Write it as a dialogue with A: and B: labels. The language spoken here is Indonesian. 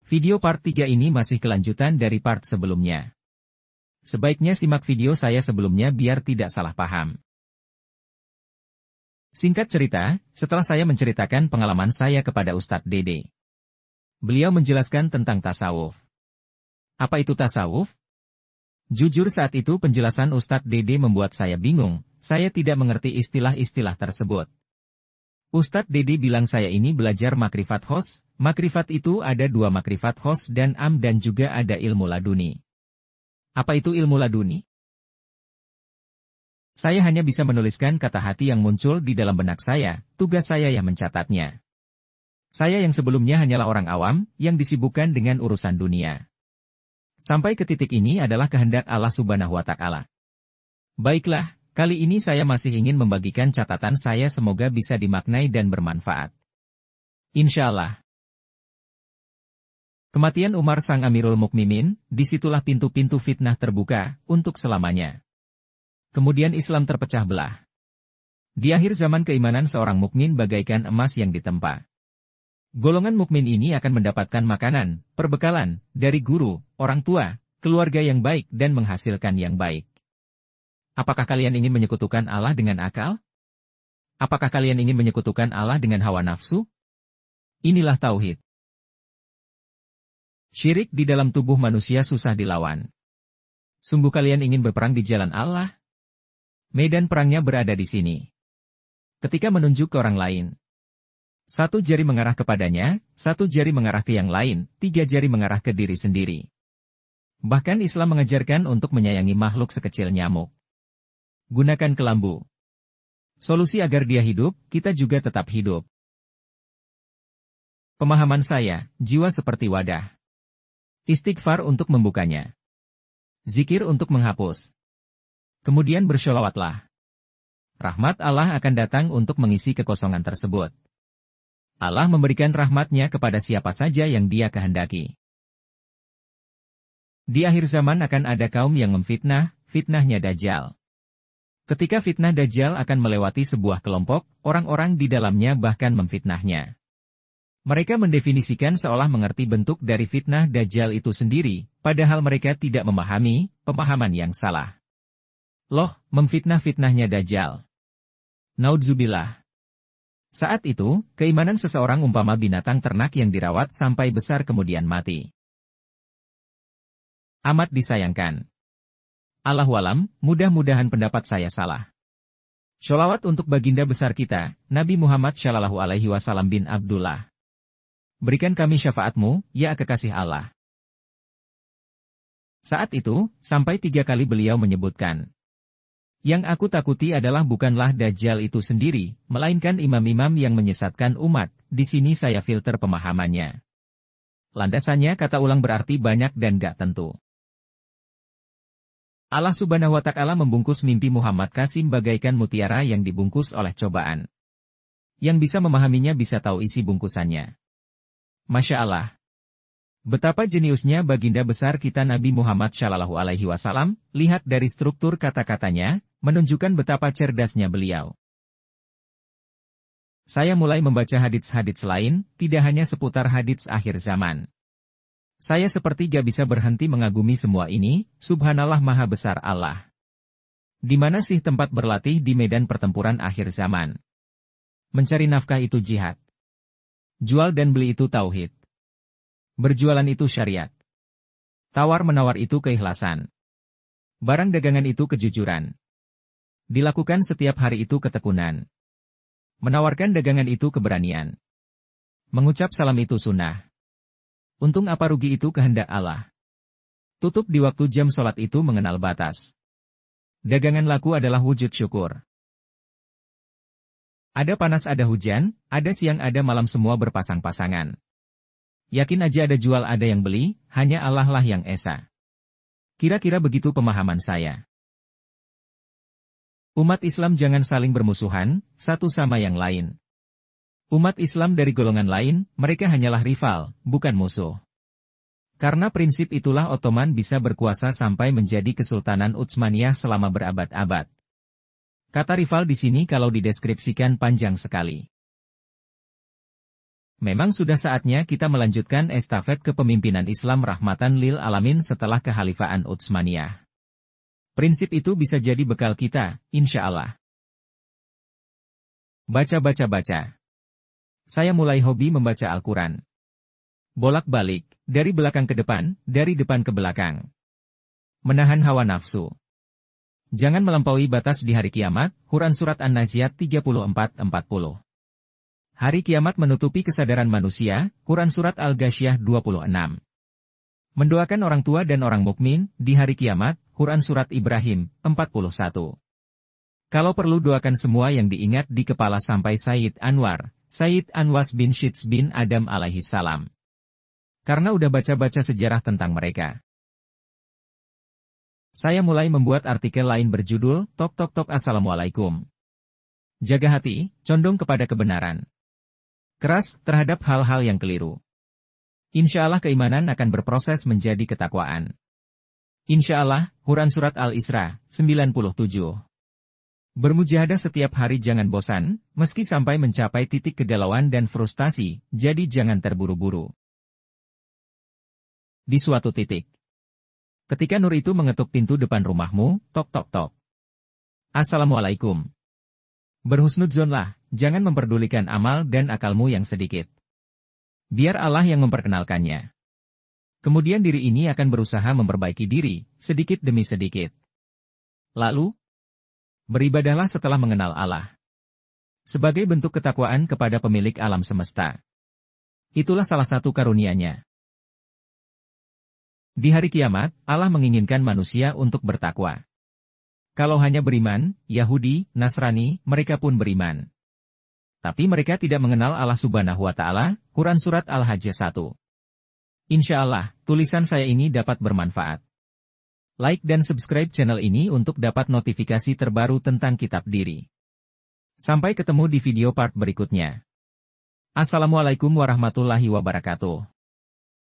A: Video part 3 ini masih kelanjutan dari part sebelumnya. Sebaiknya simak video saya sebelumnya biar tidak salah paham. Singkat cerita, setelah saya menceritakan pengalaman saya kepada Ustadz Dede, beliau menjelaskan tentang tasawuf. Apa itu tasawuf? Jujur saat itu penjelasan Ustadz Dede membuat saya bingung, saya tidak mengerti istilah-istilah tersebut. Ustadz Dede bilang saya ini belajar makrifat khos, makrifat itu ada dua makrifat khos dan am dan juga ada ilmu laduni. Apa itu ilmu laduni? Saya hanya bisa menuliskan kata hati yang muncul di dalam benak saya, tugas saya yang mencatatnya. Saya yang sebelumnya hanyalah orang awam, yang disibukkan dengan urusan dunia. Sampai ke titik ini adalah kehendak Allah Subhanahu wa Ta'ala. Baiklah. Kali ini saya masih ingin membagikan catatan saya semoga bisa dimaknai dan bermanfaat. Insya Allah. Kematian Umar sang Amirul Mukminin, disitulah pintu-pintu fitnah terbuka, untuk selamanya. Kemudian Islam terpecah belah. Di akhir zaman keimanan seorang mukmin bagaikan emas yang ditempa. Golongan mukmin ini akan mendapatkan makanan, perbekalan, dari guru, orang tua, keluarga yang baik dan menghasilkan yang baik. Apakah kalian ingin menyekutukan Allah dengan akal? Apakah kalian ingin menyekutukan Allah dengan hawa nafsu? Inilah tauhid. Syirik di dalam tubuh manusia susah dilawan. Sungguh kalian ingin berperang di jalan Allah? Medan perangnya berada di sini. Ketika menunjuk ke orang lain, satu jari mengarah kepadanya, satu jari mengarah ke yang lain, tiga jari mengarah ke diri sendiri. Bahkan Islam mengajarkan untuk menyayangi makhluk sekecil nyamuk. Gunakan kelambu. Solusi agar dia hidup, kita juga tetap hidup. Pemahaman saya, jiwa seperti wadah. Istighfar untuk membukanya. Zikir untuk menghapus. Kemudian bersholawatlah. Rahmat Allah akan datang untuk mengisi kekosongan tersebut. Allah memberikan rahmatnya kepada siapa saja yang dia kehendaki. Di akhir zaman akan ada kaum yang memfitnah, fitnahnya Dajjal. Ketika fitnah Dajjal akan melewati sebuah kelompok, orang-orang di dalamnya bahkan memfitnahnya. Mereka mendefinisikan seolah mengerti bentuk dari fitnah Dajjal itu sendiri, padahal mereka tidak memahami pemahaman yang salah. Loh, memfitnah-fitnahnya Dajjal. Naudzubillah. Saat itu, keimanan seseorang umpama binatang ternak yang dirawat sampai besar kemudian mati. Amat disayangkan. Allahualam, mudah-mudahan pendapat saya salah. Sholawat untuk baginda besar kita, Nabi Muhammad Shallallahu Alaihi Wasallam bin Abdullah. Berikan kami syafaatmu, ya kekasih Allah. Saat itu, sampai 3 kali beliau menyebutkan. Yang aku takuti adalah bukanlah Dajjal itu sendiri, melainkan imam-imam yang menyesatkan umat, di sini saya filter pemahamannya. Landasannya kata ulang berarti banyak dan gak tentu. Allah Subhanahu wa Ta'ala membungkus mimpi Muhammad Qasim bagaikan mutiara yang dibungkus oleh cobaan. Yang bisa memahaminya bisa tahu isi bungkusannya. Masya Allah. Betapa jeniusnya baginda besar kita Nabi Muhammad Shallallahu Alaihi Wasallam, lihat dari struktur kata-katanya, menunjukkan betapa cerdasnya beliau. Saya mulai membaca hadits-hadits lain, tidak hanya seputar hadits akhir zaman. Saya seperti gak bisa berhenti mengagumi semua ini, subhanallah maha besar Allah. Di mana sih tempat berlatih di medan pertempuran akhir zaman? Mencari nafkah itu jihad. Jual dan beli itu tauhid. Berjualan itu syariat. Tawar-menawar itu keikhlasan. Barang dagangan itu kejujuran. Dilakukan setiap hari itu ketekunan. Menawarkan dagangan itu keberanian. Mengucap salam itu sunnah. Untung apa rugi itu kehendak Allah. Tutup di waktu jam sholat itu mengenal batas. Dagangan laku adalah wujud syukur. Ada panas ada hujan, ada siang ada malam semua berpasang-pasangan. Yakin aja ada jual ada yang beli, hanya Allah lah yang esa. Kira-kira begitu pemahaman saya. Umat Islam jangan saling bermusuhan, satu sama yang lain. Umat Islam dari golongan lain, mereka hanyalah rival, bukan musuh. Karena prinsip itulah Ottoman bisa berkuasa sampai menjadi Kesultanan Utsmaniyah selama berabad-abad. Kata rival di sini kalau dideskripsikan panjang sekali. Memang sudah saatnya kita melanjutkan estafet kepemimpinan Islam rahmatan lil alamin setelah kehalifaan Utsmaniyah. Prinsip itu bisa jadi bekal kita, insya Allah. Baca. Saya mulai hobi membaca Al-Quran. Bolak-balik, dari belakang ke depan, dari depan ke belakang. Menahan hawa nafsu. Jangan melampaui batas di hari kiamat, Quran Surat An-Naziat 34-40. Hari kiamat menutupi kesadaran manusia, Quran Surat Al-Ghasyiyah 26. Mendoakan orang tua dan orang mukmin di hari kiamat, Quran Surat Ibrahim 41. Kalau perlu doakan semua yang diingat di kepala sampai Sayyid Anwas bin Syits bin Adam alaihi salam. Karena udah baca-baca sejarah tentang mereka. Saya mulai membuat artikel lain berjudul, Tok Assalamualaikum. Jaga hati, condong kepada kebenaran. Keras terhadap hal-hal yang keliru. Insya Allah keimanan akan berproses menjadi ketakwaan. Insya Allah, Quran Surat Al-Isra, 97. Bermujahadah setiap hari jangan bosan, meski sampai mencapai titik kegalauan dan frustasi, jadi jangan terburu-buru. Di suatu titik. Ketika Nur itu mengetuk pintu depan rumahmu, tok. Assalamualaikum. Berhusnudzonlah, jangan memperdulikan amal dan akalmu yang sedikit. Biar Allah yang memperkenalkannya. Kemudian diri ini akan berusaha memperbaiki diri, sedikit demi sedikit. Lalu, beribadahlah setelah mengenal Allah. Sebagai bentuk ketakwaan kepada pemilik alam semesta. Itulah salah satu karunia-Nya. Di hari kiamat, Allah menginginkan manusia untuk bertakwa. Kalau hanya beriman, Yahudi, Nasrani, mereka pun beriman. Tapi mereka tidak mengenal Allah Subhanahu wa Ta'ala, Quran Surat Al-Hajj 1. Insya Allah, tulisan saya ini dapat bermanfaat. Like dan subscribe channel ini untuk dapat notifikasi terbaru tentang kitab diri. Sampai ketemu di video part berikutnya. Assalamualaikum warahmatullahi wabarakatuh.